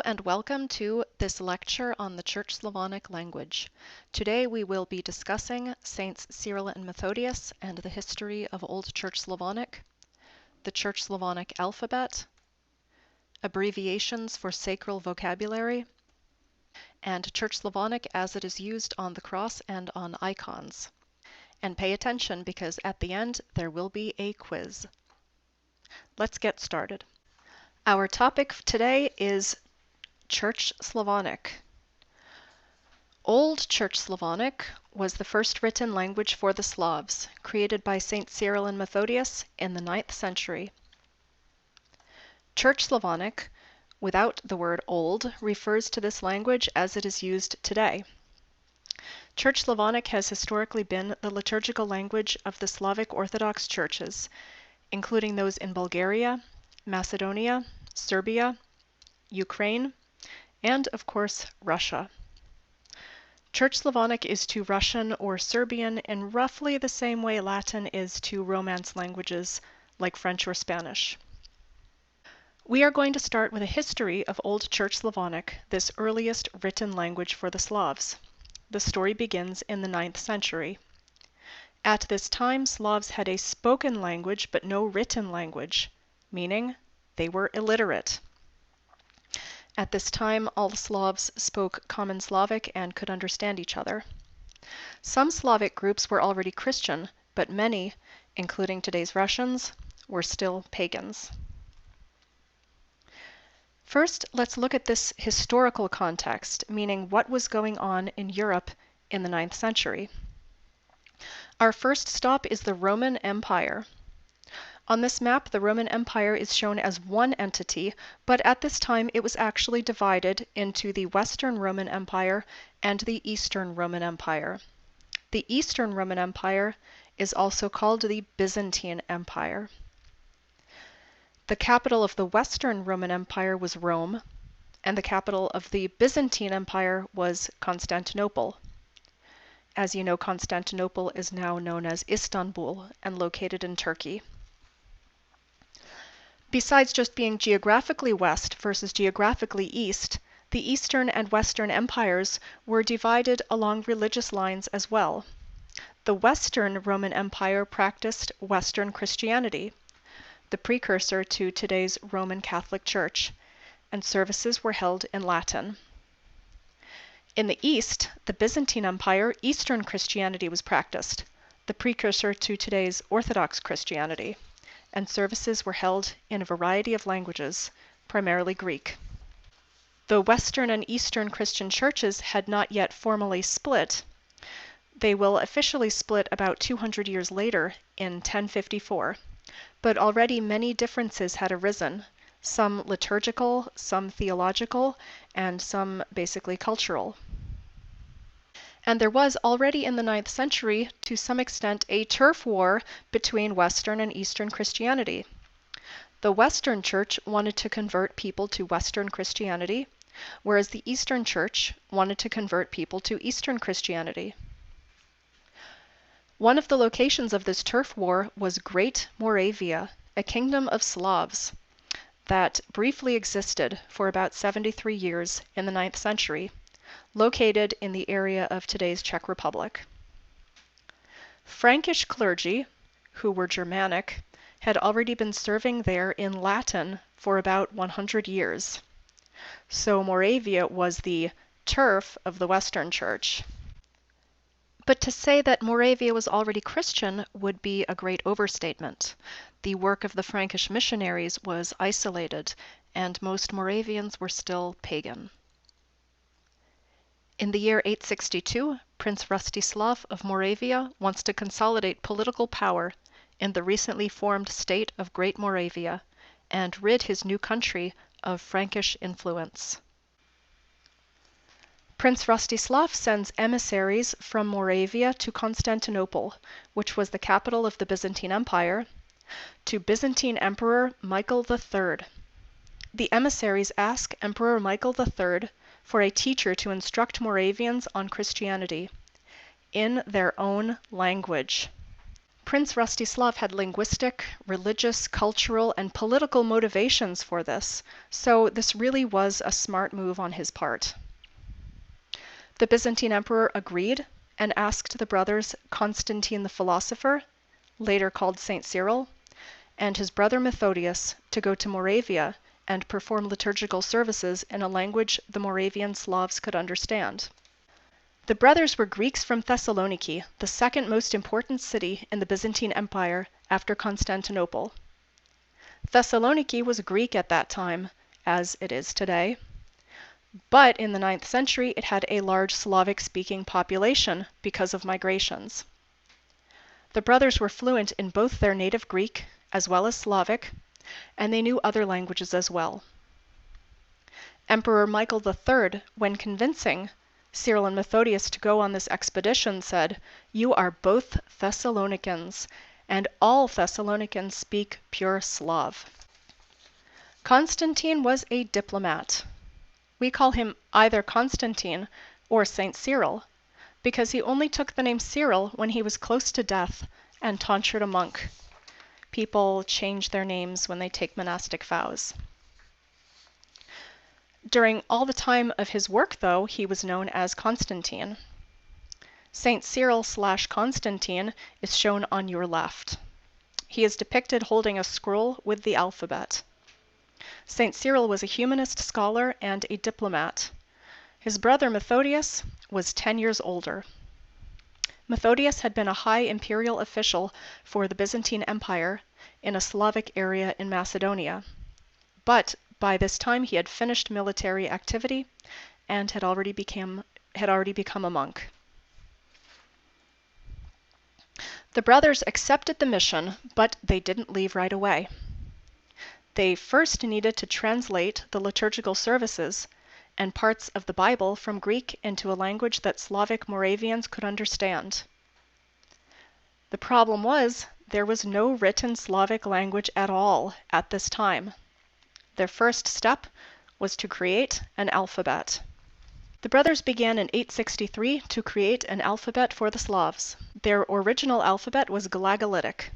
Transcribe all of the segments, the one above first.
and welcome to this lecture on the Church Slavonic language. Today we will be discussing Saints Cyrill and Methodius and the history of Old Church Slavonic, the Church Slavonic alphabet, abbreviations for sacral vocabulary, and Church Slavonic as it is used on the cross and on icons. And pay attention because at the end there will be a quiz. Let's get started. Our topic today is Church Slavonic. Old Church Slavonic was the first written language for the Slavs, created by Saint Cyrill and Methodius in the 9th century. Church Slavonic, without the word old, refers to this language as it is used today. Church Slavonic has historically been the liturgical language of the Slavic Orthodox churches, including those in Bulgaria, Macedonia, Serbia, Ukraine, and of course Russia. Church Slavonic is to Russian or Serbian in roughly the same way Latin is to Romance languages like French or Spanish. We are going to start with a history of Old Church Slavonic, this earliest written language for the Slavs. The story begins in the 9th century. At this time, Slavs had a spoken language but no written language, meaning they were illiterate. At this time, all Slavs spoke Common Slavic and could understand each other. Some Slavic groups were already Christian, but many, including today's Russians, were still pagans. First, let's look at this historical context, meaning what was going on in Europe in the 9th century. Our first stop is the Roman Empire. On this map, the Roman Empire is shown as one entity, but at this time it was actually divided into the Western Roman Empire and the Eastern Roman Empire. The Eastern Roman Empire is also called the Byzantine Empire. The capital of the Western Roman Empire was Rome, and the capital of the Byzantine Empire was Constantinople. As you know, Constantinople is now known as Istanbul and located in Turkey. Besides just being geographically west versus geographically east, the Eastern and Western empires were divided along religious lines as well. The Western Roman Empire practiced Western Christianity, the precursor to today's Roman Catholic Church, and services were held in Latin. In the East, the Byzantine Empire, Eastern Christianity was practiced, the precursor to today's Orthodox Christianity, and services were held in a variety of languages, primarily Greek. The Western and Eastern Christian churches had not yet formally split. They will officially split about 200 years later in 1054, but already many differences had arisen, some liturgical, some theological, and some basically cultural. And there was already in the 9th century, to some extent, a turf war between Western and Eastern Christianity. The Western Church wanted to convert people to Western Christianity, whereas the Eastern Church wanted to convert people to Eastern Christianity. One of the locations of this turf war was Great Moravia, a kingdom of Slavs that briefly existed for about 73 years in the 9th century, located in the area of today's Czech Republic. Frankish clergy, who were Germanic, had already been serving there in Latin for about 100 years. So Moravia was the turf of the Western Church. But to say that Moravia was already Christian would be a great overstatement. The work of the Frankish missionaries was isolated, and most Moravians were still pagan. In the year 862, Prince Rostislav of Moravia wants to consolidate political power in the recently formed state of Great Moravia and rid his new country of Frankish influence. Prince Rostislav sends emissaries from Moravia to Constantinople, which was the capital of the Byzantine Empire, to Byzantine Emperor Michael III. The emissaries ask Emperor Michael III for a teacher to instruct Moravians on Christianity in their own language. Prince Rostislav had linguistic, religious, cultural, and political motivations for this, so this really was a smart move on his part. The Byzantine emperor agreed and asked the brothers Constantine the philosopher, later called Saint Cyril, and his brother Methodius to go to Moravia and perform liturgical services in a language the Moravian Slavs could understand. The brothers were Greeks from Thessaloniki, the second most important city in the Byzantine Empire after Constantinople. Thessaloniki was Greek at that time, as it is today, but in the 9th century it had a large Slavic-speaking population because of migrations. The brothers were fluent in both their native Greek as well as Slavic, and they knew other languages as well. Emperor Michael III, when convincing Cyrill and Methodius to go on this expedition, said, "You are both Thessalonians, and all Thessalonians speak pure Slav." Constantine was a diplomat. We call him either Constantine or Saint Cyril, because he only took the name Cyril when he was close to death and tonsured a monk. People change their names when they take monastic vows. During all the time of his work, though, he was known as Constantine. Saint Cyril/Constantine is shown on your left. He is depicted holding a scroll with the alphabet. Saint Cyril was a humanist scholar and a diplomat. His brother Methodius was 10 years older. Methodius had been a high imperial official for the Byzantine Empire in a Slavic area in Macedonia, but by this time he had finished military activity and had already become a monk. The brothers accepted the mission, but they didn't leave right away. They first needed to translate the liturgical services and parts of the Bible from Greek into a language that Slavic Moravians could understand. The problem was there was no written Slavic language at all at this time. Their first step was to create an alphabet. The brothers began in 863 to create an alphabet for the Slavs. Their original alphabet was Glagolitic.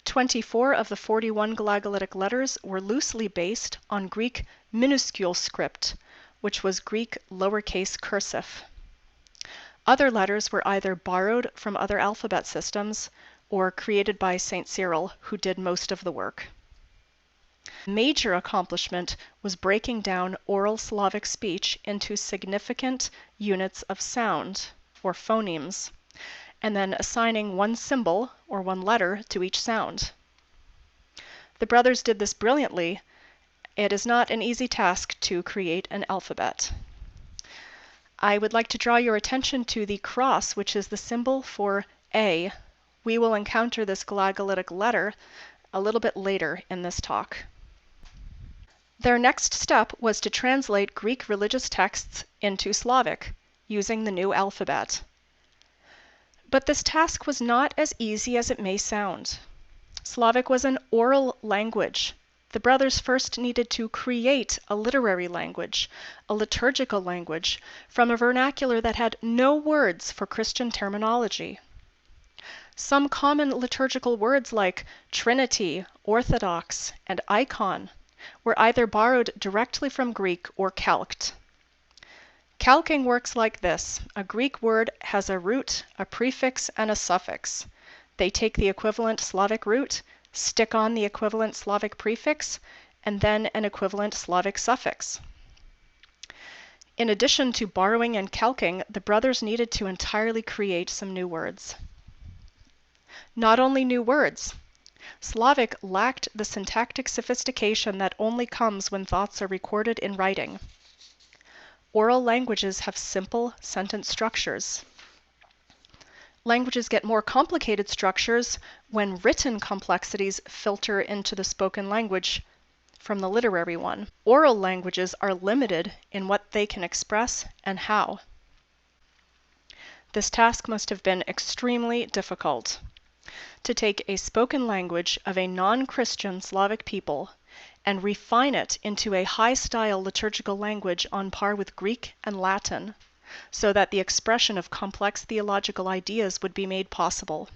24 of the 41 Glagolitic letters were loosely based on Greek minuscule script, which was Greek lowercase cursive. Other letters were either borrowed from other alphabet systems or created by Saint Cyril, who did most of the work. Major accomplishment was breaking down oral Slavic speech into significant units of sound, or phonemes, and then assigning one symbol, or one letter, to each sound. The brothers did this brilliantly. It is not an easy task to create an alphabet. I would like to draw your attention to the cross, which is the symbol for A. We will encounter this Glagolitic letter a little bit later in this talk. Their next step was to translate Greek religious texts into Slavic, using the new alphabet. But this task was not as easy as it may sound. Slavic was an oral language. The brothers first needed to create a literary language, a liturgical language, from a vernacular that had no words for Christian terminology. Some common liturgical words like Trinity, Orthodox, and icon were either borrowed directly from Greek or calqued. Calquing works like this. A Greek word has a root, a prefix, and a suffix. They take the equivalent Slavic root, stick on the equivalent Slavic prefix, and then an equivalent Slavic suffix. In addition to borrowing and calquing, the brothers needed to entirely create some new words. Not only new words, Slavic lacked the syntactic sophistication that only comes when thoughts are recorded in writing. Oral languages have simple sentence structures. Languages get more complicated structures when written complexities filter into the spoken language from the literary one. Oral languages are limited in what they can express and how. This task must have been extremely difficult. To take a spoken language of a non-Christian Slavic people and refine it into a high-style liturgical language on par with Greek and Latin, so that the expression of complex theological ideas would be made possible.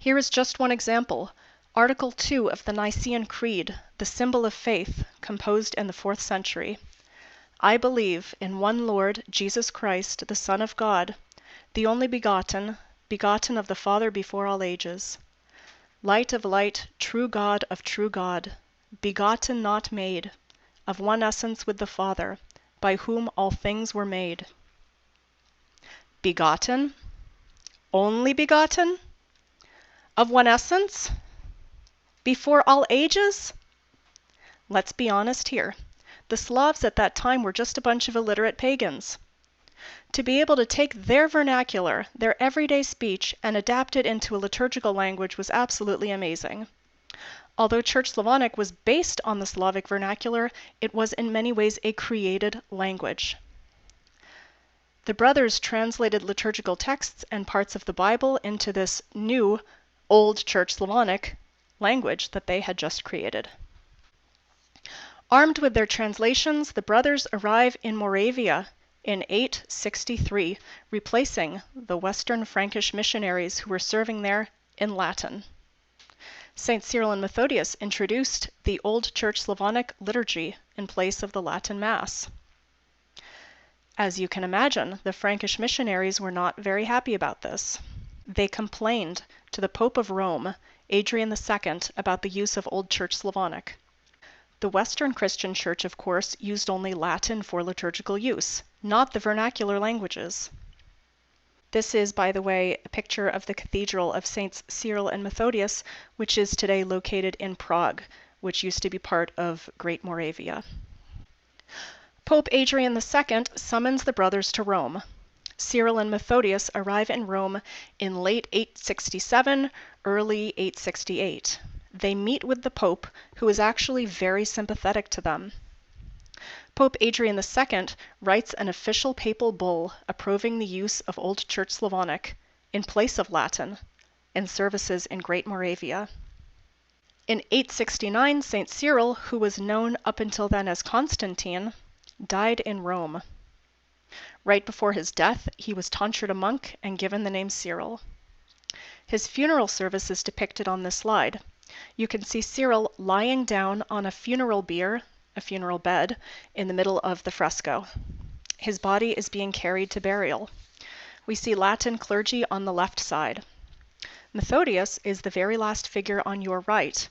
Here is just one example. Article 2 of the Nicene Creed, the symbol of faith, composed in the 4th century. I believe in one Lord, Jesus Christ, the Son of God, the only begotten, begotten of the Father before all ages. Light of light, true God of true God, begotten not made, of one essence with the Father, by whom all things were made. Begotten? Only begotten? Of one essence? Before all ages? Let's be honest here. The Slavs at that time were just a bunch of illiterate pagans. To be able to take their vernacular, their everyday speech, and adapt it into a liturgical language was absolutely amazing. Although Church Slavonic was based on the Slavic vernacular, it was in many ways a created language. The brothers translated liturgical texts and parts of the Bible into this new Old Church Slavonic language that they had just created. Armed with their translations, the brothers arrive in Moravia in 863, replacing the Western Frankish missionaries who were serving there in Latin. St. Cyrill and Methodius introduced the Old Church Slavonic liturgy in place of the Latin Mass. As you can imagine, the Frankish missionaries were not very happy about this. They complained to the Pope of Rome, Adrian II, about the use of Old Church Slavonic. The Western Christian Church, of course, used only Latin for liturgical use, not the vernacular languages. This is, by the way, a picture of the Cathedral of Saints Cyrill and Methodius, which is today located in Prague, which used to be part of Great Moravia. Pope Adrian II summons the brothers to Rome. Cyrill and Methodius arrive in Rome in late 867, early 868. They meet with the Pope, who is actually very sympathetic to them. Pope Adrian II writes an official papal bull approving the use of Old Church Slavonic, in place of Latin, in services in Great Moravia. In 869, St. Cyrill, who was known up until then as Constantine, died in Rome. Right before his death, he was tonsured a monk and given the name Cyrill. His funeral service is depicted on this slide. You can see Cyrill lying down on a funeral bier, a funeral bed, in the middle of the fresco. His body is being carried to burial. We see Latin clergy on the left side. Methodius is the very last figure on your right.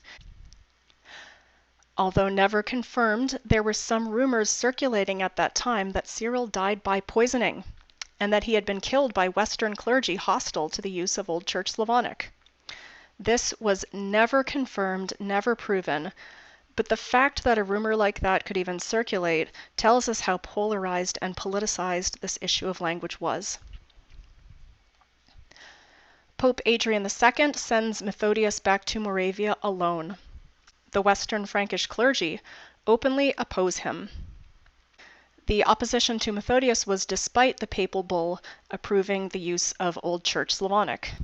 Although never confirmed, there were some rumors circulating at that time that Cyrill died by poisoning, and that he had been killed by Western clergy hostile to the use of Old Church Slavonic. This was never confirmed, never proven, but the fact that a rumor like that could even circulate tells us how polarized and politicized this issue of language was. Pope Adrian II sends Methodius back to Moravia alone. The Western Frankish clergy openly oppose him. The opposition to Methodius was despite the papal bull approving the use of Old Church Slavonic.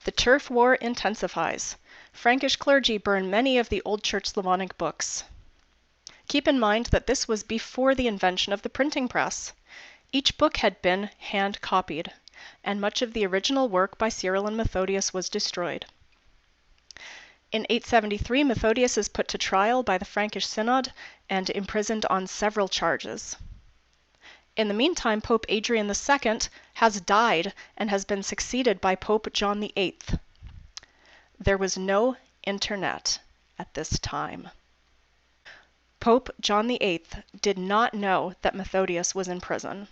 The turf war intensifies. Frankish clergy burn many of the Old Church Slavonic books. Keep in mind that this was before the invention of the printing press. Each book had been hand-copied, and much of the original work by Cyrill and Methodius was destroyed. In 873, Methodius is put to trial by the Frankish Synod and imprisoned on several charges. In the meantime, Pope Adrian II has died and has been succeeded by Pope John VIII. There was no internet at this time. Pope John VIII did not know that Methodius was in prison.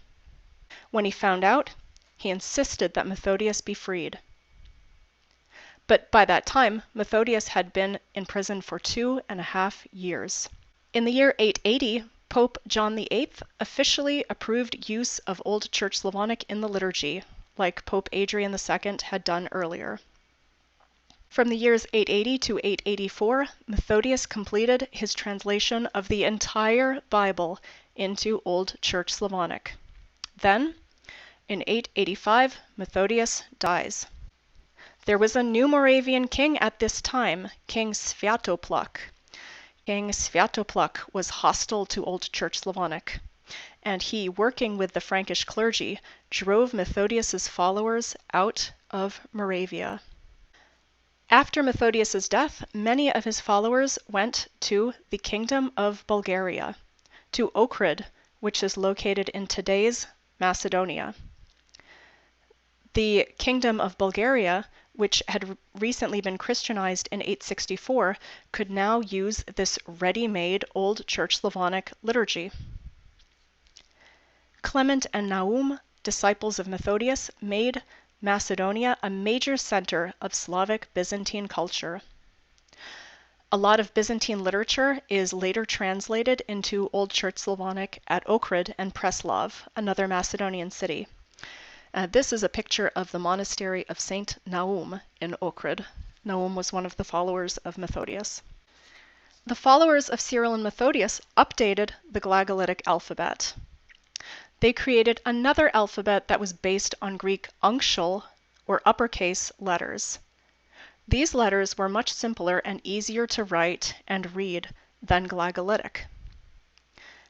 When he found out, he insisted that Methodius be freed. But by that time, Methodius had been in prison for 2.5 years. In the year 880, Pope John VIII officially approved use of Old Church Slavonic in the liturgy, like Pope Adrian II had done earlier. From the years 880 to 884, Methodius completed his translation of the entire Bible into Old Church Slavonic. Then, in 885, Methodius dies. There was a new Moravian king at this time, King Sviatopluk. King Sviatopluk was hostile to Old Church Slavonic, and he, working with the Frankish clergy, drove Methodius's followers out of Moravia. After Methodius's death, many of his followers went to the Kingdom of Bulgaria, to Ohrid, which is located in today's Macedonia. The Kingdom of Bulgaria, which had recently been Christianized in 864, could now use this ready-made Old Church Slavonic liturgy. Clement and Naum, disciples of Methodius, made Macedonia a major center of Slavic Byzantine culture. A lot of Byzantine literature is later translated into Old Church Slavonic at Ohrid and Preslav, another Macedonian city. This is a picture of the monastery of Saint Naum in Ohrid. Naum was one of the followers of Methodius. The followers of Cyrill and Methodius updated the Glagolitic alphabet. They created another alphabet that was based on Greek uncial or uppercase letters. These letters were much simpler and easier to write and read than Glagolitic.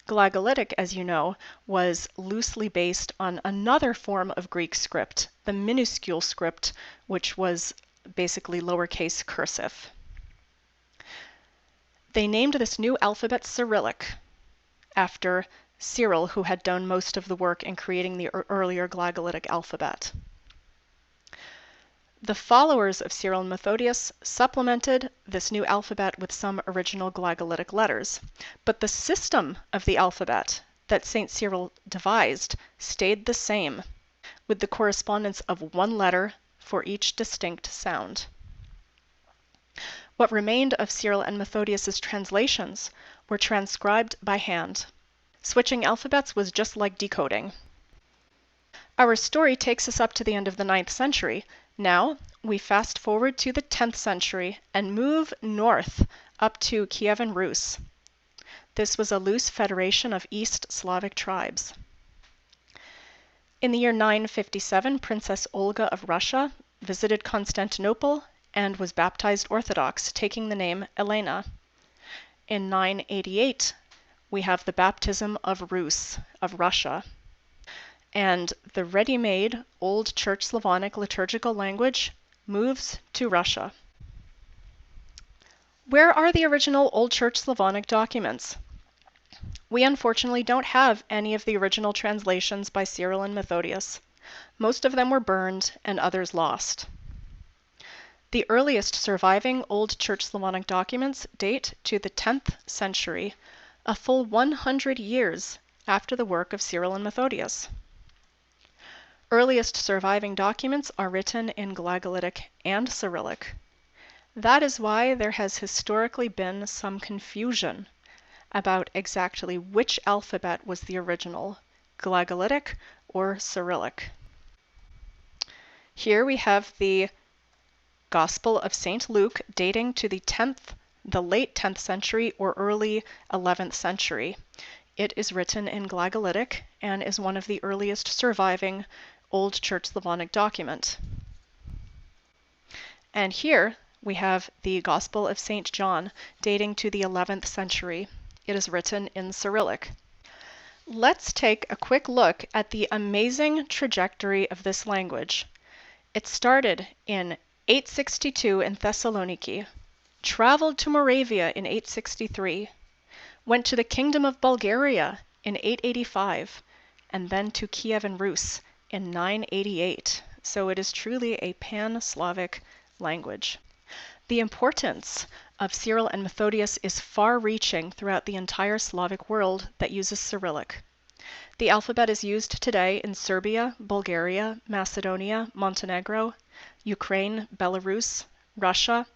Glagolitic, as you know, was loosely based on another form of Greek script, the minuscule script, which was basically lowercase cursive. They named this new alphabet Cyrillic, after Cyrill, who had done most of the work in creating the earlier Glagolitic alphabet. The followers of Cyrill and Methodius supplemented this new alphabet with some original Glagolitic letters, but the system of the alphabet that St. Cyrill devised stayed the same, with the correspondence of one letter for each distinct sound. What remained of Cyrill and Methodius's translations were transcribed by hand. Switching alphabets was just like decoding. Our story takes us up to the end of the 9th century. Now, we fast forward to the 10th century and move north up to Kievan Rus. This was a loose federation of East Slavic tribes. In the year 957, Princess Olga of Russia visited Constantinople and was baptized Orthodox, taking the name Elena. In 988, we have the baptism of Rus of Russia. And the ready-made Old Church Slavonic liturgical language moves to Russia. Where are the original Old Church Slavonic documents? We unfortunately don't have any of the original translations by Cyrill and Methodius. Most of them were burned and others lost. The earliest surviving Old Church Slavonic documents date to the 10th century, a full 100 years after the work of Cyrill and Methodius. Earliest surviving documents are written in Glagolitic and Cyrillic. That is why there has historically been some confusion about exactly which alphabet was the original, Glagolitic or Cyrillic. Here we have the Gospel of St. Luke dating to the late 10th century or early 11th century. It is written in Glagolitic and is one of the earliest surviving Old Church Slavonic document. And here we have the Gospel of St. John dating to the 11th century. It is written in Cyrillic. Let's take a quick look at the amazing trajectory of this language. It started in 862 in Thessaloniki, traveled to Moravia in 863, went to the Kingdom of Bulgaria in 885, and then to Kievan Rus in 988. So it is truly a pan-Slavic language. The importance of Cyrill and Methodius is far-reaching throughout the entire Slavic world that uses Cyrillic. The alphabet is used today in Serbia, Bulgaria, Macedonia, Montenegro, Ukraine, Belarus, Russia,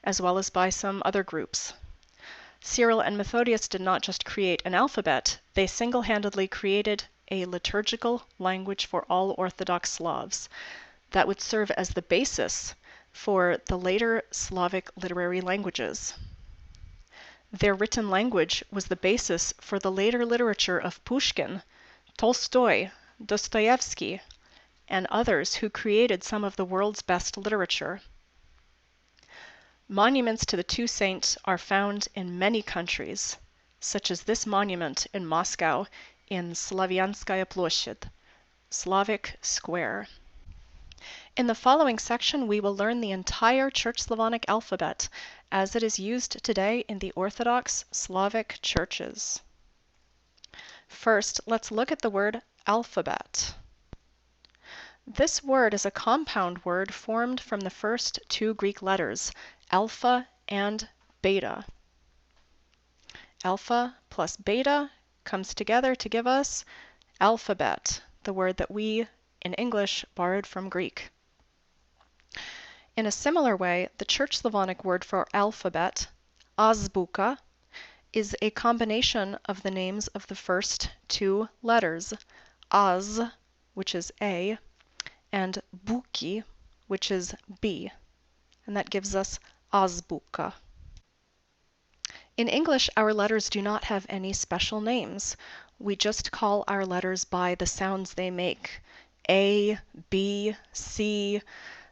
as well as by some other groups. Cyrill and Methodius did not just create an alphabet, they single-handedly created a liturgical language for all Orthodox Slavs that would serve as the basis for the later Slavic literary languages. Their written language was the basis for the later literature of Pushkin, Tolstoy, Dostoevsky, and others who created some of the world's best literature. Monuments to the two saints are found in many countries, such as this monument in Moscow in Slavianskaya Ploshchad, Slavic Square. In the following section, we will learn the entire Church Slavonic alphabet as it is used today in the Orthodox Slavic churches. First, let's look at the word alphabet. This word is a compound word formed from the first two Greek letters, alpha and beta. Alpha plus beta comes together to give us alphabet, the word that we in English borrowed from Greek. In a similar way, the Church Slavonic word for alphabet, azbuka, is a combination of the names of the first two letters, az, which is A, and buki, which is B, and that gives us azbuka. In English, our letters do not have any special names. We just call our letters by the sounds they make. A, B, C.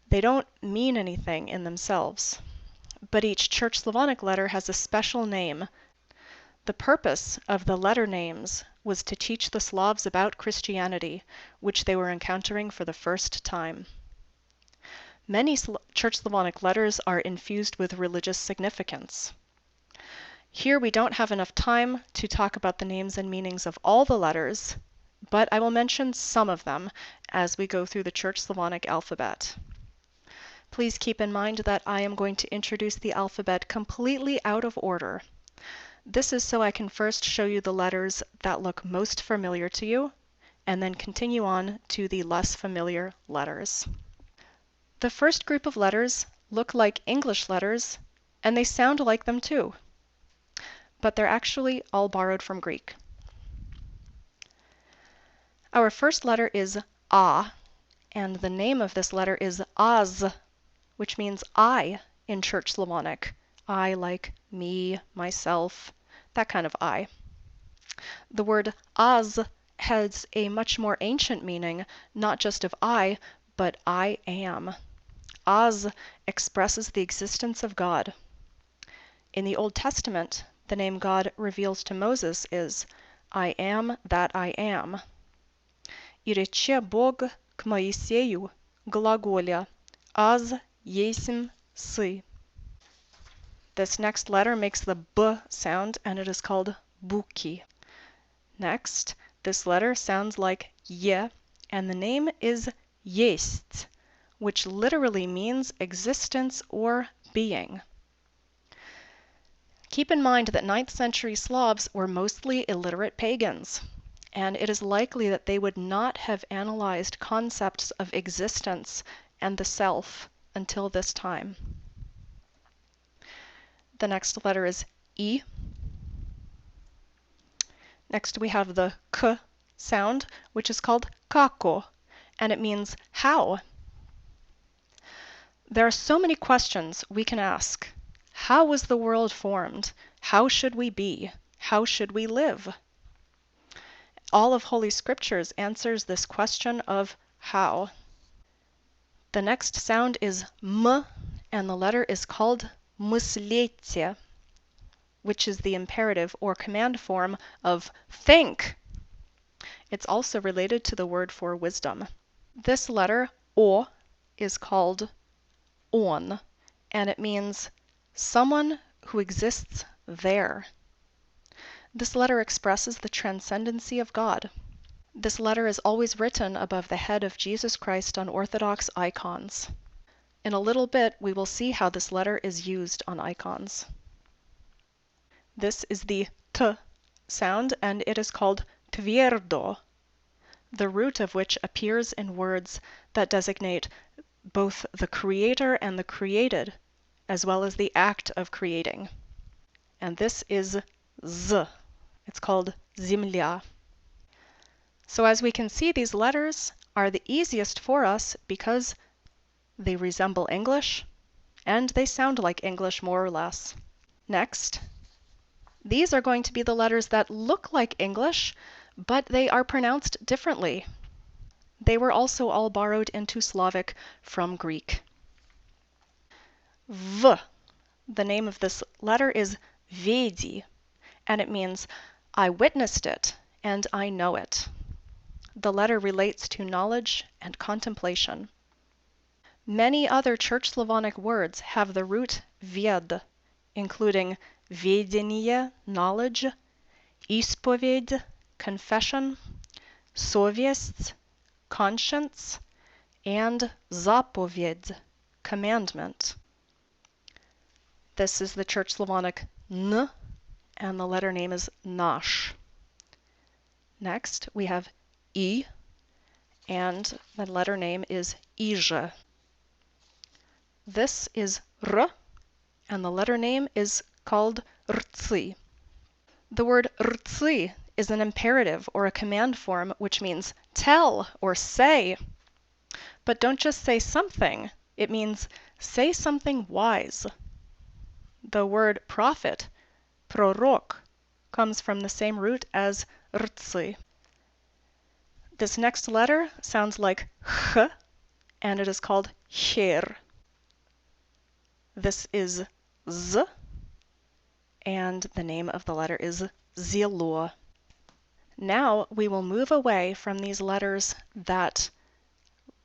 They don't mean anything in themselves. But each Church Slavonic letter has a special name. The purpose of the letter names was to teach the Slavs about Christianity, which they were encountering for the first time. Many Church Slavonic letters are infused with religious significance. Here we don't have enough time to talk about the names and meanings of all the letters, but I will mention some of them as we go through the Church Slavonic alphabet. Please keep in mind that I am going to introduce the alphabet completely out of order. This is so I can first show you the letters that look most familiar to you, and then continue on to the less familiar letters. The first group of letters look like English letters, and they sound like them too, but they're actually all borrowed from Greek. Our first letter is A, and the name of this letter is Az, which means I in Church Slavonic. I like me, myself, that kind of I. The word Az has a much more ancient meaning, not just of I, but I am. Az expresses the existence of God. In the Old Testament, the name God reveals to Moses is, I am that I am. И рече Бог к Моисею, глаголя, аз есмь си. This next letter makes the B sound, and it is called buki. Next, this letter sounds like ye, and the name is есть, which literally means existence or being. Keep in mind that 9th century Slavs were mostly illiterate pagans, and it is likely that they would not have analyzed concepts of existence and the self until this time. The next letter is I. Next we have the K sound, which is called kako, and it means how. There are so many questions we can ask. How was the world formed? How should we be? How should we live? All of Holy Scriptures answers this question of how. The next sound is M, and the letter is called myslete, which is the imperative or command form of think. It's also related to the word for wisdom. This letter, O, is called on, and it means someone who exists there. This letter expresses the transcendency of God. This letter is always written above the head of Jesus Christ on Orthodox icons. In a little bit, we will see how this letter is used on icons. This is the T sound, and it is called tvirdo, the root of which appears in words that designate both the creator and the created, as well as the act of creating. And this is Z. It's called Zemlya. So as we can see, these letters are the easiest for us because they resemble English and they sound like English more or less. Next, these are going to be the letters that look like English, but they are pronounced differently. They were also all borrowed into Slavic from Greek. V. The name of this letter is Vedi, and it means I witnessed it and I know it. The letter relates to knowledge and contemplation. Many other Church Slavonic words have the root ved, including vedenie, knowledge, ispoved, confession, совесть, conscience, and zapoved, commandment. This is the Church Slavonic n, and the letter name is nash. Next, we have I, and the letter name is ije. This is r, and the letter name is called rci. The word rci is an imperative or a command form, which means tell or say. But don't just say something, it means say something wise. The word prophet, prorok, comes from the same root as rci. This next letter sounds like ch, and it is called her. This is z, and the name of the letter is zilo. Now we will move away from these letters that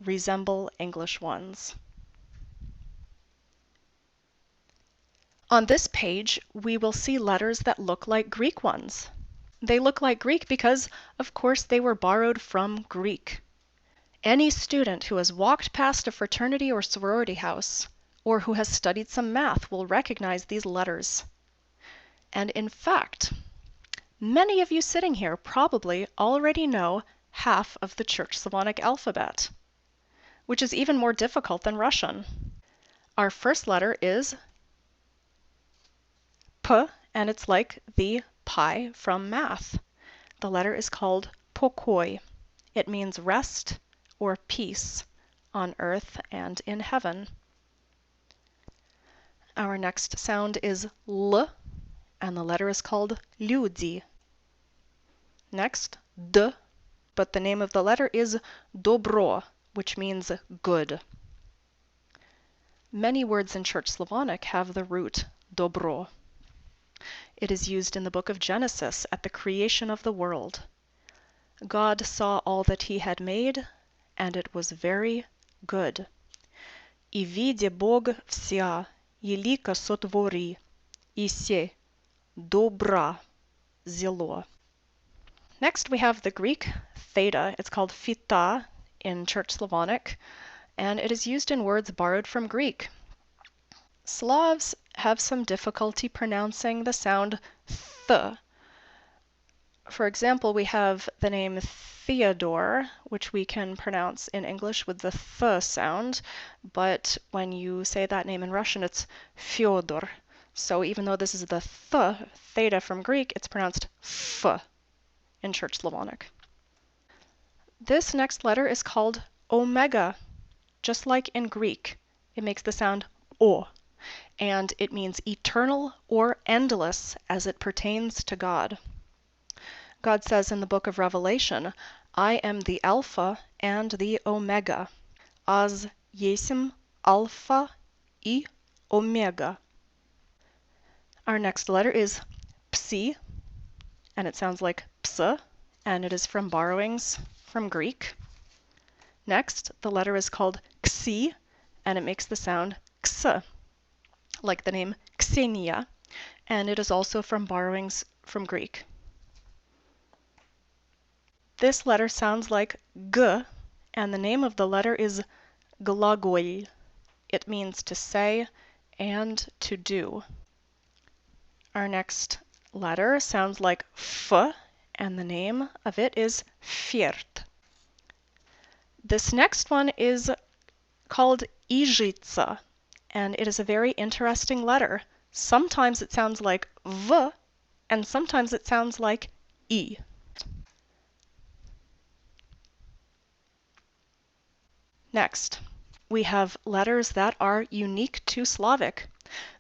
resemble English ones. On this page, we will see letters that look like Greek ones. They look like Greek because, of course, they were borrowed from Greek. Any student who has walked past a fraternity or sorority house, or who has studied some math, will recognize these letters. And in fact, many of you sitting here probably already know half of the Church Slavonic alphabet, which is even more difficult than Russian. Our first letter is P, and it's like the pi from math. The letter is called pokoi. It means rest or peace on earth and in heaven. Our next sound is L, and the letter is called ljudi. Next, D, but the name of the letter is dobro, which means good. Many words in Church Slavonic have the root dobro. It is used in the book of Genesis at the creation of the world. God saw all that he had made, and it was very good. И видя Бог вся елика сотвори, и се добра зело. Next we have the Greek theta. It's called phita in Church Slavonic, and it is used in words borrowed from Greek. Slavs have some difficulty pronouncing the sound th. For example, we have the name Theodore, which we can pronounce in English with the th sound, but when you say that name in Russian, it's Fyodor. So even though this is the th, theta from Greek, it's pronounced f in Church Slavonic. This next letter is called omega, just like in Greek. It makes the sound o, and it means eternal or endless as it pertains to God. God says in the book of Revelation, I am the Alpha and the Omega. Az есмь Alpha и Omega. Our next letter is psi, and it sounds like ps, and it is from borrowings from Greek. Next, the letter is called xi, and it makes the sound ks, like the name Xenia, and it is also from borrowings from Greek. This letter sounds like g, and the name of the letter is glagol. It means to say and to do. Our next letter sounds like f, and the name of it is fiert. This next one is called ijica, and it is a very interesting letter. Sometimes it sounds like v, and sometimes it sounds like I. Next, we have letters that are unique to Slavic.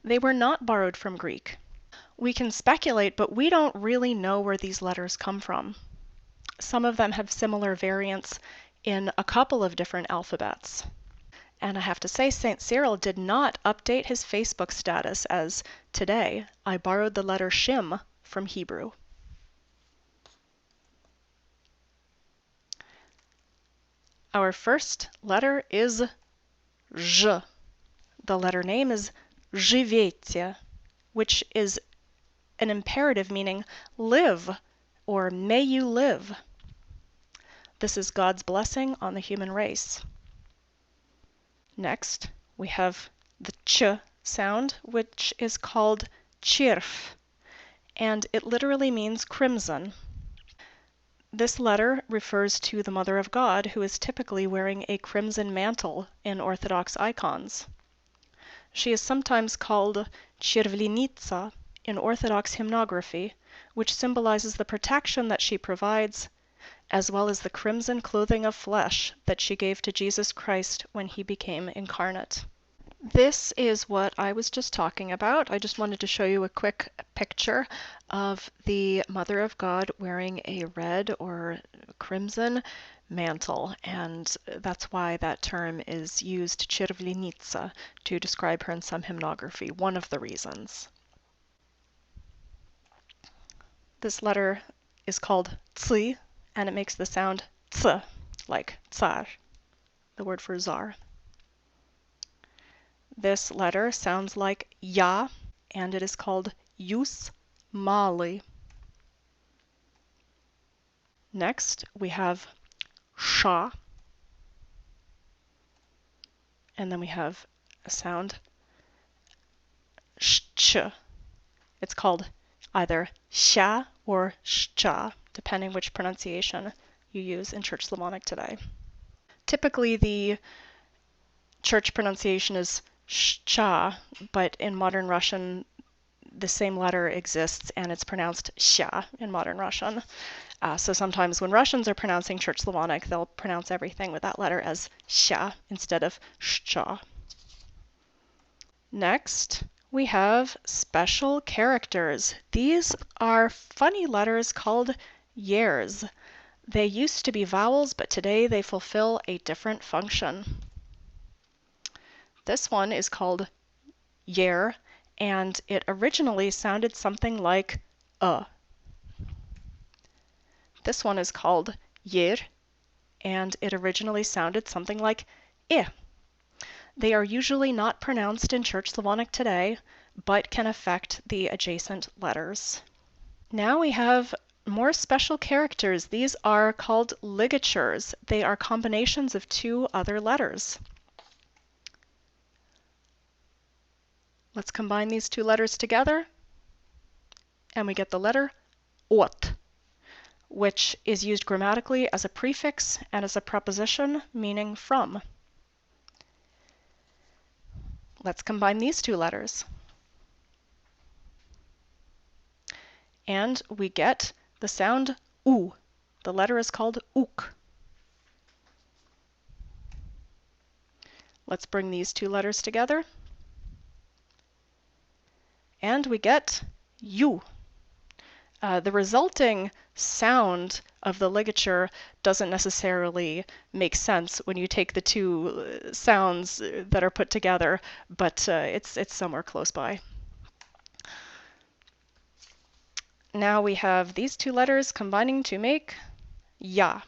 They were not borrowed from Greek. We can speculate, but we don't really know where these letters come from. Some of them have similar variants in a couple of different alphabets. And I have to say, St. Cyrill did not update his Facebook status as, today, I borrowed the letter Shin from Hebrew. Our first letter is zh. The letter name is żywiecie, which is an imperative meaning live, or may you live. This is God's blessing on the human race. Next, we have the ch sound, which is called čirv, and it literally means crimson. This letter refers to the Mother of God, who is typically wearing a crimson mantle in Orthodox icons. She is sometimes called červenica in Orthodox hymnography, which symbolizes the protection that she provides, as well as the crimson clothing of flesh that she gave to Jesus Christ when he became incarnate. This is what I was just talking about. I just wanted to show you a quick picture of the Mother of God wearing a red or crimson mantle, and that's why that term is used, červenica, to describe her in some hymnography, one of the reasons. This letter is called ts, and it makes the sound ts, like tsar, the word for czar. This letter sounds like ya, and it is called jus mali. Next, we have sha, and then we have a sound sh. It's called either sha or scha, depending which pronunciation you use in Church Slavonic today. Typically, the church pronunciation is scha, but in modern Russian, the same letter exists and it's pronounced sha in modern Russian. So sometimes when Russians are pronouncing Church Slavonic, they'll pronounce everything with that letter as sha instead of scha. Next, we have special characters. These are funny letters called years. They used to be vowels, but today they fulfill a different function. This one is called yer, and it originally sounded something like This one is called yer, and it originally sounded something like I. They are usually not pronounced in Church Slavonic today, but can affect the adjacent letters. Now we have more special characters. These are called ligatures. They are combinations of two other letters. Let's combine these two letters together, and we get the letter ot, which is used grammatically as a prefix and as a preposition meaning from. Let's combine these two letters, and we get the sound u. The letter is called uk. Let's bring these two letters together, and we get u. The resulting sound of the ligature doesn't necessarily make sense when you take the two sounds that are put together, but it's somewhere close by. Now we have these two letters combining to make ya.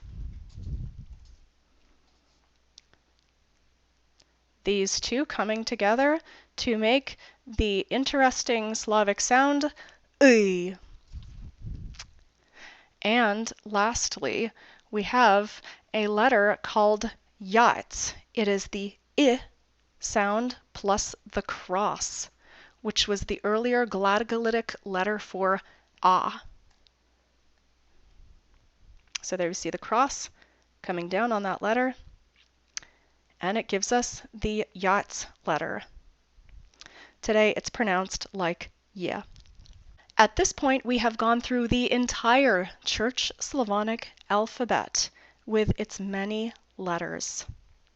These two coming together to make the interesting Slavic sound y. And lastly, we have a letter called yats. It is the I sound plus the cross, which was the earlier Glagolitic letter for ah. So there you see the cross coming down on that letter, and it gives us the yats letter. Today it's pronounced like yeah. At this point, we have gone through the entire Church Slavonic alphabet with its many letters.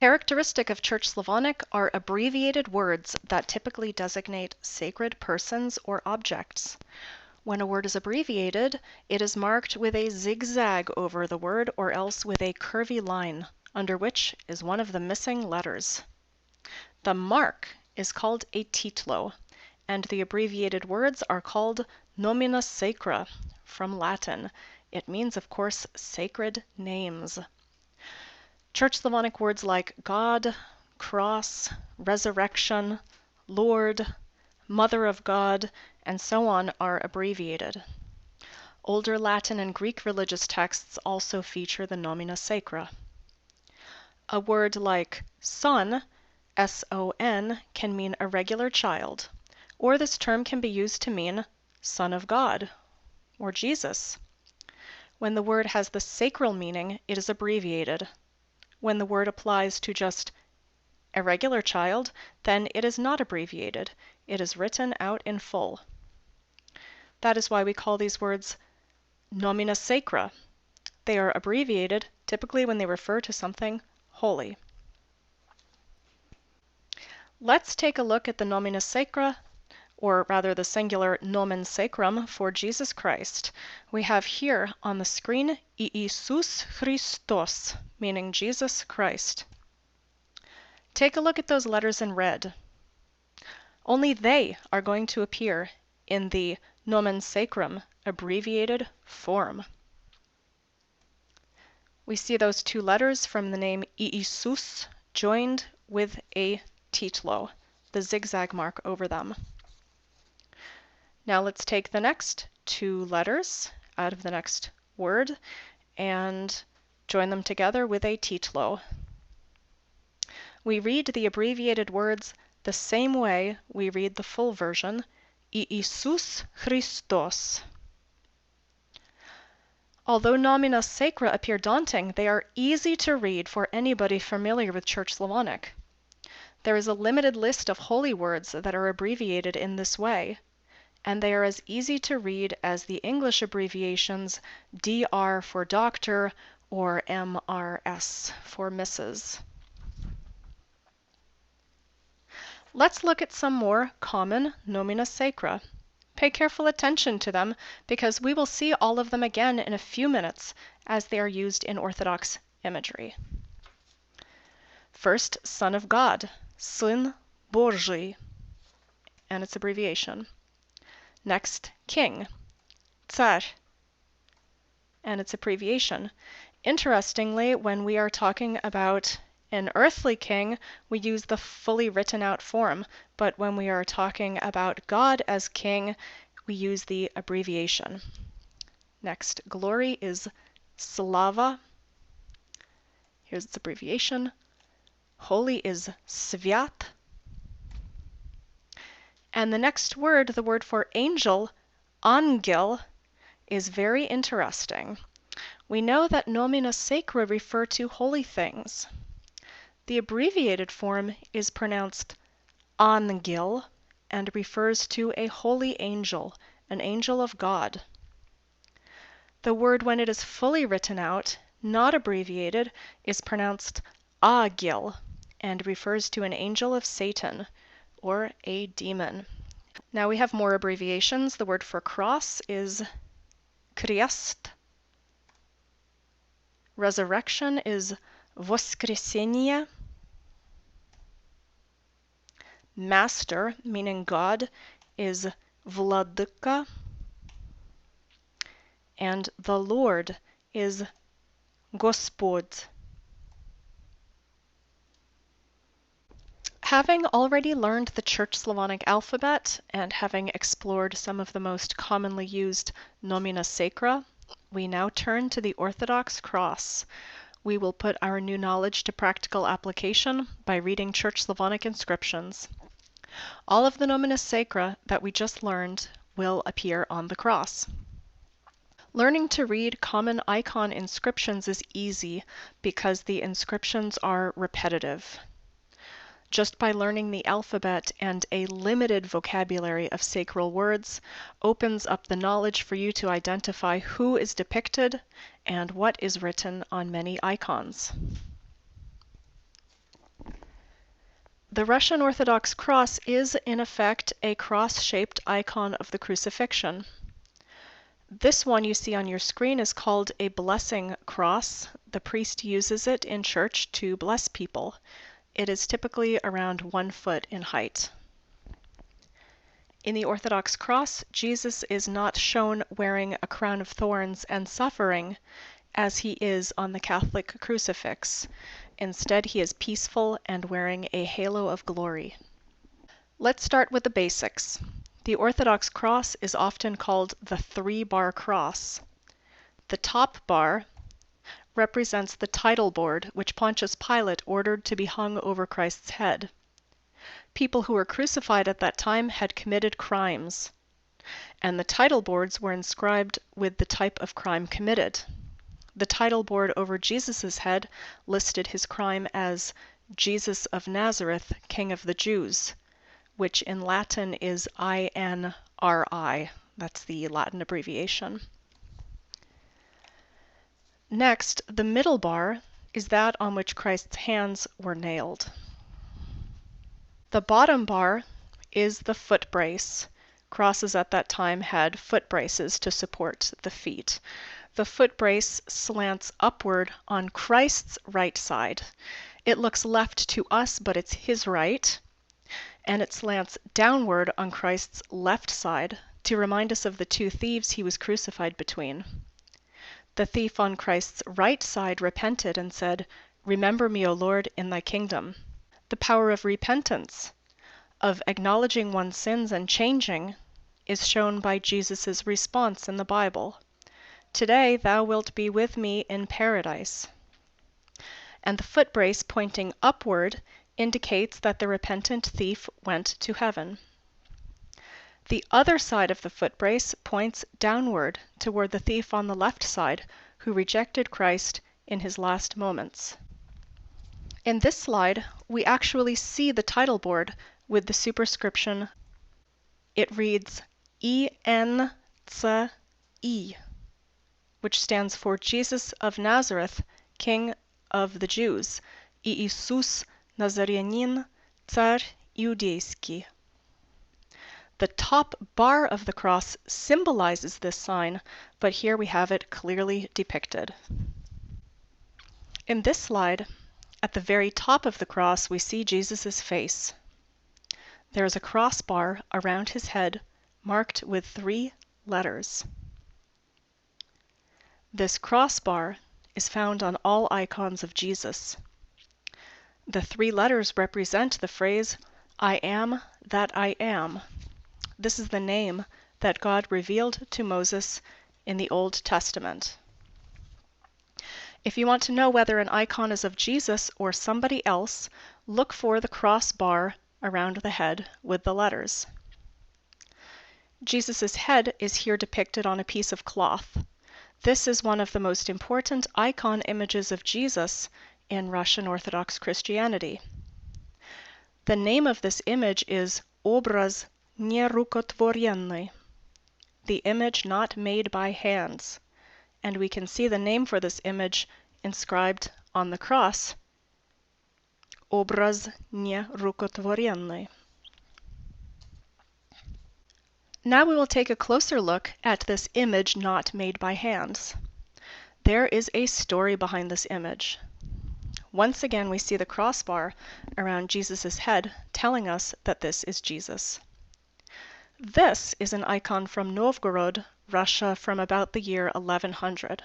Characteristic of Church Slavonic are abbreviated words that typically designate sacred persons or objects. When a word is abbreviated, it is marked with a zigzag over the word or else with a curvy line, under which is one of the missing letters. The mark is called a titlo, and the abbreviated words are called nomina sacra, from Latin. It means, of course, sacred names. Church Slavonic words like God, cross, resurrection, Lord, Mother of God, and so on are abbreviated. Older Latin and Greek religious texts also feature the nomina sacra. A word like son, S-O-N, can mean a regular child, or this term can be used to mean Son of God, or Jesus. When the word has the sacral meaning, it is abbreviated. When the word applies to just a regular child, then it is not abbreviated. It is written out in full. That is why we call these words nomina sacra. They are abbreviated, typically when they refer to something holy. Let's take a look at the nomina sacra, or rather the singular nomen sacrum for Jesus Christ. We have here on the screen Iisus Christos, meaning Jesus Christ. Take a look at those letters in red. Only they are going to appear in the nomen sacrum abbreviated form. We see those two letters from the name Iisus joined with a titlo, the zigzag mark over them. Now let's take the next two letters out of the next word and join them together with a titlo. We read the abbreviated words the same way we read the full version, Iisus Christos. Although nomina sacra appear daunting, they are easy to read for anybody familiar with Church Slavonic. There is a limited list of holy words that are abbreviated in this way, and they are as easy to read as the English abbreviations DR for doctor or MRS for Mrs. Let's look at some more common nomina sacra. Pay careful attention to them because we will see all of them again in a few minutes as they are used in Orthodox imagery. First, Son of God, Syn Boží, and its abbreviation. Next, King, Car, and its abbreviation. Interestingly, when we are talking about an earthly king, we use the fully written out form, but when we are talking about God as king, we use the abbreviation. Next, glory is Slava. Here's its abbreviation. Holy is Svyat. And the next word, the word for angel, Angel, is very interesting. We know that nomina sacra refer to holy things. The abbreviated form is pronounced Angel and refers to a holy angel, an angel of God. The word, when it is fully written out, not abbreviated, is pronounced Agil and refers to an angel of Satan or a demon. Now we have more abbreviations. The word for cross is Krest. Resurrection is Voskresenie. Master, meaning God, is Vladyka. And the Lord is Gospod. Having already learned the Church Slavonic alphabet and having explored some of the most commonly used nomina sacra, we now turn to the Orthodox cross. We will put our new knowledge to practical application by reading Church Slavonic inscriptions. All of the nomina sacra that we just learned will appear on the cross. Learning to read common icon inscriptions is easy because the inscriptions are repetitive. Just by learning the alphabet and a limited vocabulary of sacral words opens up the knowledge for you to identify who is depicted and what is written on many icons. The Russian Orthodox cross is, in effect, a cross-shaped icon of the crucifixion. This one you see on your screen is called a blessing cross. The priest uses it in church to bless people. It is typically around 1 foot in height. In the Orthodox cross, Jesus is not shown wearing a crown of thorns and suffering as he is on the Catholic crucifix. Instead, he is peaceful and wearing a halo of glory. Let's start with the basics. The Orthodox cross is often called the three-bar cross. The top bar represents the title board which Pontius Pilate ordered to be hung over Christ's head. People who were crucified at that time had committed crimes, and the title boards were inscribed with the type of crime committed. The title board over Jesus' head listed his crime as Jesus of Nazareth, King of the Jews, which in Latin is INRI. That's the Latin abbreviation. Next, the middle bar is that on which Christ's hands were nailed. The bottom bar is the foot brace. Crosses at that time had foot braces to support the feet. The foot brace slants upward on Christ's right side. It looks left to us, but it's his right. And it slants downward on Christ's left side to remind us of the two thieves he was crucified between. The thief on Christ's right side repented and said, "Remember me, O Lord, in thy kingdom." The power of repentance, of acknowledging one's sins and changing, is shown by Jesus' response in the Bible. "Today thou wilt be with me in paradise." And the foot brace pointing upward indicates that the repentant thief went to heaven. The other side of the foot brace points downward toward the thief on the left side who rejected Christ in his last moments. In this slide, we actually see the title board with the superscription. It reads ENCI, which stands for Jesus of Nazareth, King of the Jews, Iisus Nazarianin Tsar Iudeiski. The top bar of the cross symbolizes this sign, but here we have it clearly depicted. In this slide, at the very top of the cross, we see Jesus' face. There is a crossbar around his head marked with 3 letters. This crossbar is found on all icons of Jesus. The 3 letters represent the phrase, "I am that I am." This is the name that God revealed to Moses in the Old Testament. If you want to know whether an icon is of Jesus or somebody else, look for the crossbar around the head with the letters. Jesus' head is here depicted on a piece of cloth. This is one of the most important icon images of Jesus in Russian Orthodox Christianity. The name of this image is Obraz nerukotvoryenny, the image not made by hands, and we can see the name for this image inscribed on the cross, Obraz nerukotvoryenny. Now we will take a closer look at this image not made by hands. There is a story behind this image. Once again, we see the crossbar around Jesus' head telling us that this is Jesus. This is an icon from Novgorod, Russia, from about the year 1100.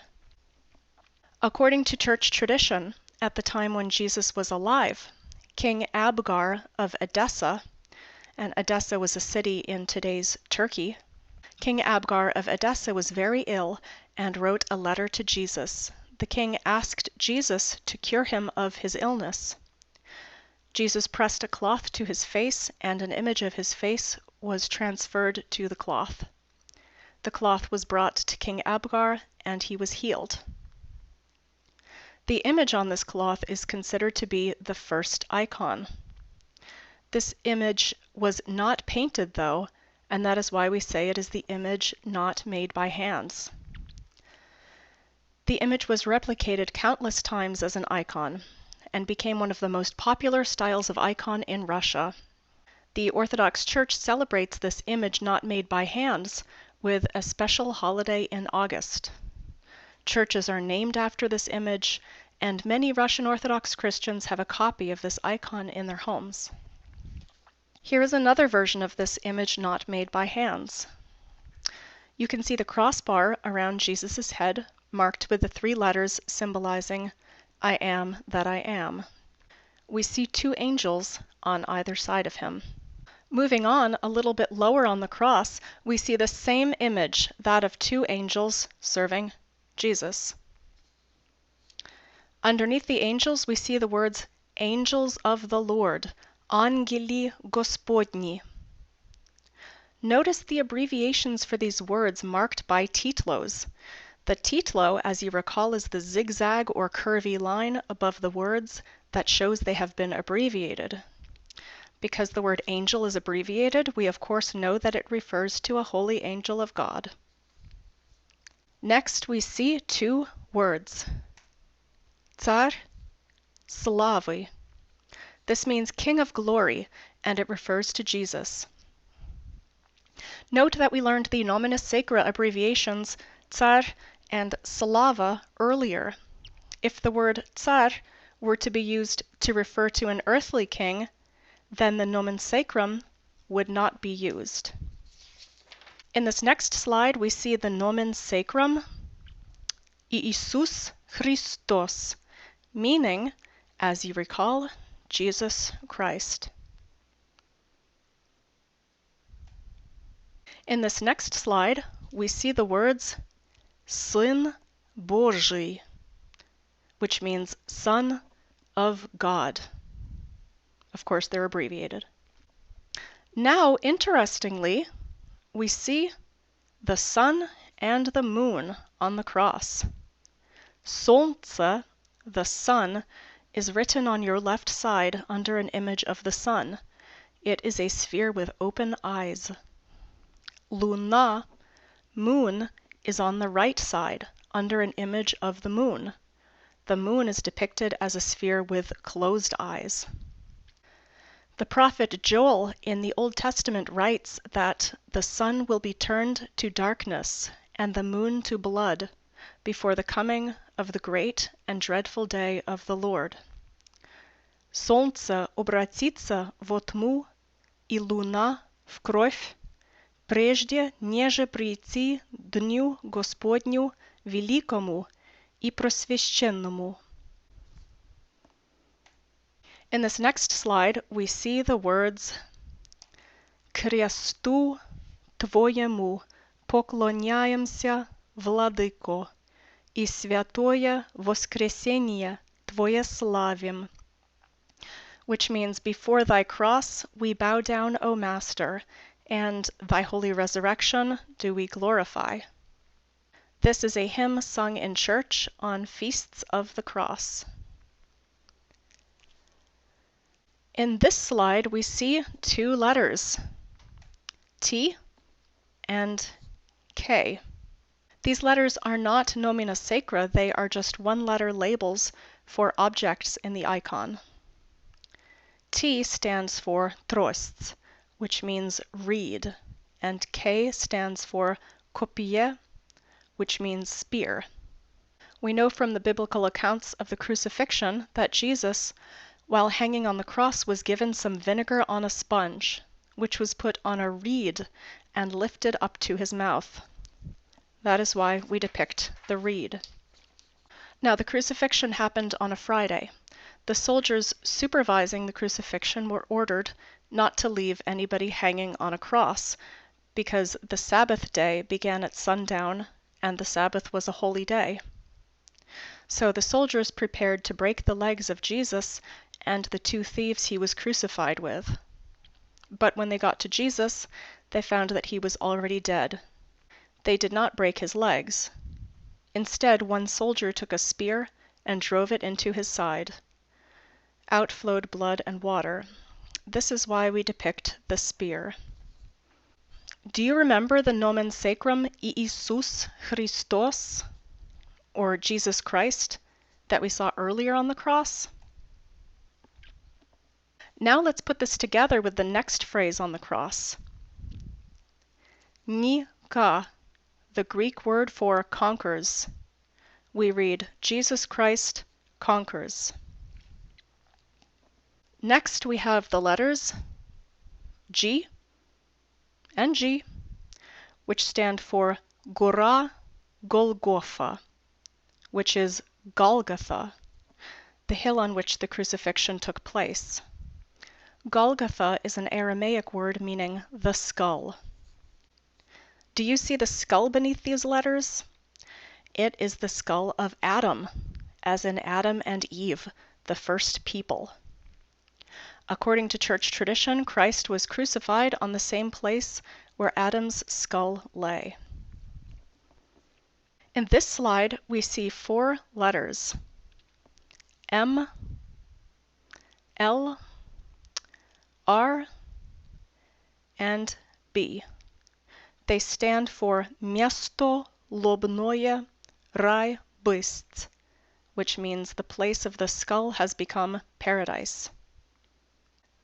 According to church tradition, at the time when Jesus was alive, King Abgar of Edessa, and Edessa was a city in today's Turkey, King Abgar of Edessa was very ill and wrote a letter to Jesus. The king asked Jesus to cure him of his illness. Jesus pressed a cloth to his face, and an image of his face was transferred to the cloth. The cloth was brought to King Abgar, and he was healed. The image on this cloth is considered to be the first icon. This image was not painted, though, and that is why we say it is the image not made by hands. The image was replicated countless times as an icon, and became one of the most popular styles of icon in Russia. The Orthodox Church celebrates this image not made by hands with a special holiday in August. Churches are named after this image, and many Russian Orthodox Christians have a copy of this icon in their homes. Here is another version of this image not made by hands. You can see the crossbar around Jesus' head marked with the 3 letters symbolizing I am that I am. We see two angels on either side of him. Moving on, a little bit lower on the cross, we see the same image, that of two angels serving Jesus. Underneath the angels, we see the words angels of the Lord, Angeli Gospodni. Notice the abbreviations for these words marked by titlos. The titlo, as you recall, is the zigzag or curvy line above the words that shows they have been abbreviated. Because the word angel is abbreviated, we of course know that it refers to a holy angel of God. Next, we see two words, Tsar, Slavy. This means King of Glory, and it refers to Jesus. Note that we learned the Nominis Sacra abbreviations Tsar and Slava earlier. If the word Tsar were to be used to refer to an earthly king, then the nomen sacrum would not be used. In this next slide, we see the nomen sacrum, Iisus Christos, meaning, as you recall, Jesus Christ. In this next slide, we see the words Syn Boží, which means Son of God. Of course, they're abbreviated. Now, interestingly, we see the sun and the moon on the cross. Solnce, the sun, is written on your left side under an image of the sun. It is a sphere with open eyes. Luna, moon, is on the right side under an image of the moon. The moon is depicted as a sphere with closed eyes. The prophet Joel in the Old Testament writes that the sun will be turned to darkness and the moon to blood before the coming of the great and dreadful day of the Lord. Солнце обратится во тьму и луна в кровь, прежде неже прийти дню Господню великому и просвещенному. In this next slide, we see the words Кресту Твоему поклоняемся, Владыко, и святое воскресение Твое славим, which means, before thy cross we bow down, O Master, and thy holy resurrection do we glorify. This is a hymn sung in church on feasts of the cross. In this slide, we see two letters, T and K. These letters are not nomina sacra, they are just one-letter labels for objects in the icon. T stands for trosts, which means reed, and K stands for kopie, which means spear. We know from the biblical accounts of the crucifixion that Jesus, while hanging on the cross, was given some vinegar on a sponge, which was put on a reed and lifted up to his mouth. That is why we depict the reed. Now, the crucifixion happened on a Friday. The soldiers supervising the crucifixion were ordered not to leave anybody hanging on a cross, because the Sabbath day began at sundown, and the Sabbath was a holy day. So the soldiers prepared to break the legs of Jesus and the two thieves he was crucified with. But when they got to Jesus, they found that he was already dead. They did not break his legs. Instead, one soldier took a spear and drove it into his side. Out flowed blood and water. This is why we depict the spear. Do you remember the nomen sacrum Iisus Christos, or Jesus Christ, that we saw earlier on the cross? Now let's put this together with the next phrase on the cross. Nika, the Greek word for conquers. We read, Jesus Christ conquers. Next we have the letters G and G, which stand for Gora Golgotha, which is Golgotha. the hill on which the crucifixion took place. Golgotha is an Aramaic word meaning the skull. Do you see the skull beneath these letters? It is the skull of Adam, as in Adam and Eve, the first people. According to church tradition, Christ was crucified on the same place where Adam's skull lay. In this slide, we see 4 letters: M, L, R, and B. They stand for Miasto Lobnoye Rai Byst, which means the place of the skull has become paradise.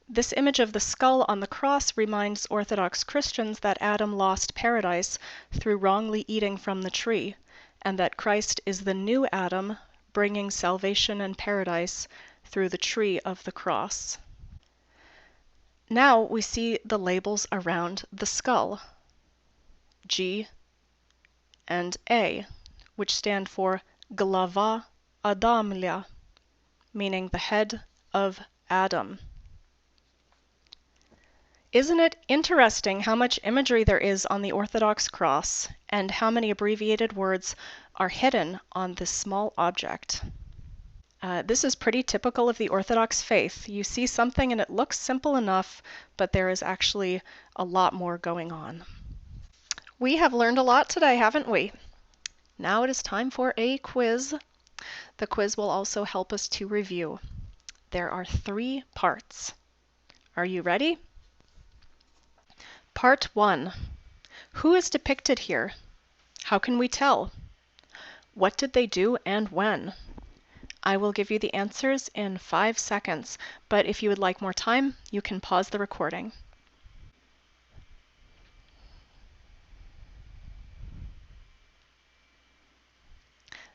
This image of the skull on the cross reminds Orthodox Christians that Adam lost paradise through wrongly eating from the tree, and that Christ is the new Adam, bringing salvation and paradise through the tree of the cross. Now we see the labels around the skull, G and A, which stand for Glava Adamlia, meaning the head of Adam. Isn't it interesting how much imagery there is on the Orthodox cross and how many abbreviated words are hidden on this small object? This is pretty typical of the Orthodox faith. You see something and it looks simple enough, but there is actually a lot more going on. We have learned a lot today, haven't we? Now it is time for a quiz. The quiz will also help us to review. There are 3 parts. Are you ready? Part 1. Who is depicted here? How can we tell? What did they do and when? I will give you the answers in 5 seconds, but if you would like more time, you can pause the recording.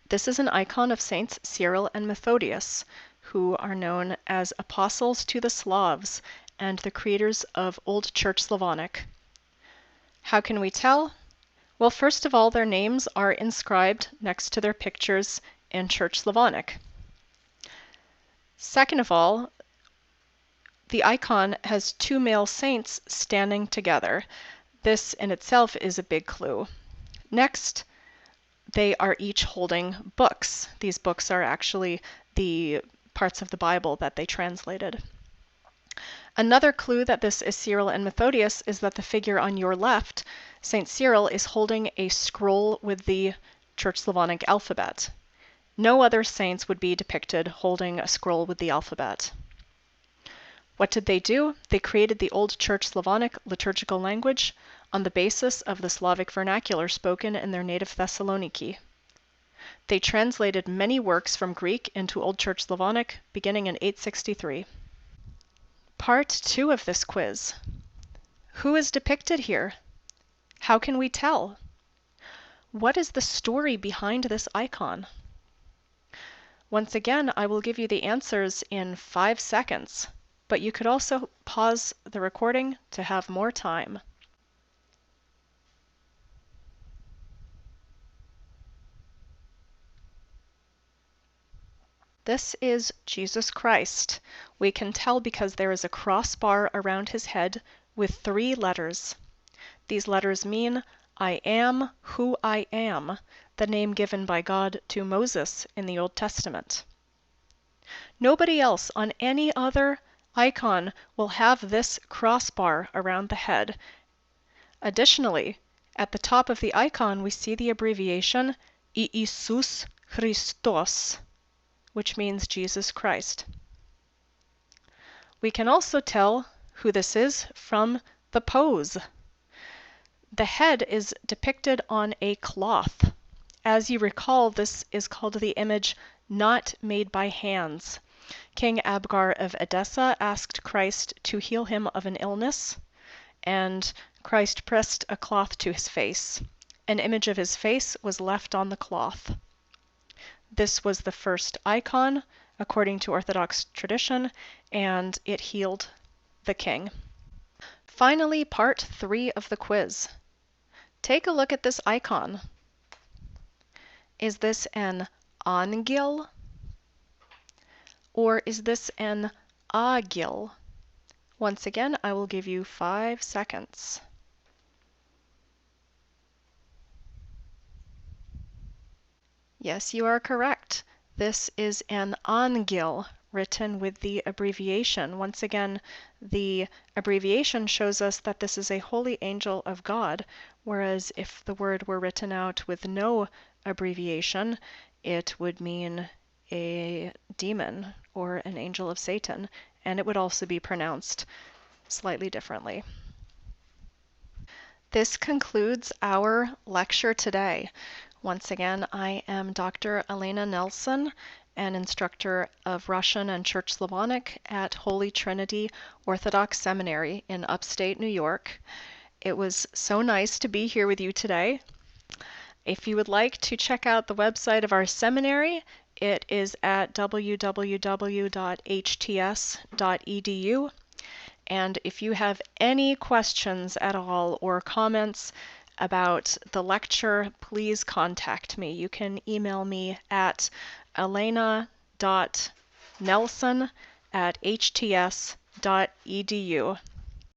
This is an icon of Saints Cyrill and Methodius, who are known as apostles to the Slavs and the creators of Old Church Slavonic. How can we tell? Well, first of all, their names are inscribed next to their pictures in Church Slavonic. Second of all, the icon has 2 male saints standing together. This in itself is a big clue. Next, they are each holding books. These books are actually the parts of the Bible that they translated. Another clue that this is Cyrill and Methodius is that the figure on your left, St. Cyrill, is holding a scroll with the Church Slavonic alphabet. No other saints would be depicted holding a scroll with the alphabet. What did they do? They created the Old Church Slavonic liturgical language on the basis of the Slavic vernacular spoken in their native Thessaloniki. They translated many works from Greek into Old Church Slavonic beginning in 863. Part 2 of this quiz. Who is depicted here? How can we tell? What is the story behind this icon? Once again, I will give you the answers in 5 seconds, but you could also pause the recording to have more time. This is Jesus Christ. We can tell because there is a crossbar around his head with 3 letters. These letters mean I am who I am, the name given by God to Moses in the Old Testament. Nobody else on any other icon will have this crossbar around the head. Additionally, at the top of the icon we see the abbreviation Iisus Christos, which means Jesus Christ. We can also tell who this is from the pose. The head is depicted on a cloth. As you recall, this is called the image not made by hands. King Abgar of Edessa asked Christ to heal him of an illness, and Christ pressed a cloth to his face. An image of his face was left on the cloth. This was the first icon, according to Orthodox tradition, and it healed the king. Finally, part 3 of the quiz. Take a look at this icon. Is this an angel Or is this an agil? Once again, I will give you 5 seconds. Yes, you are correct. This is an angel, written with the abbreviation. Once again, the abbreviation shows us that this is a holy angel of God, whereas if the word were written out with no abbreviation, it would mean a demon or an angel of Satan, and it would also be pronounced slightly differently. This concludes our lecture today. Once again, I am Dr. Elena Nelson, an instructor of Russian and Church Slavonic at Holy Trinity Orthodox Seminary in upstate New York. It was so nice to be here with you today. If you would like to check out the website of our seminary, it is at www.hts.edu. And if you have any questions at all or comments about the lecture, please contact me. You can email me at elena.nelson@hts.edu.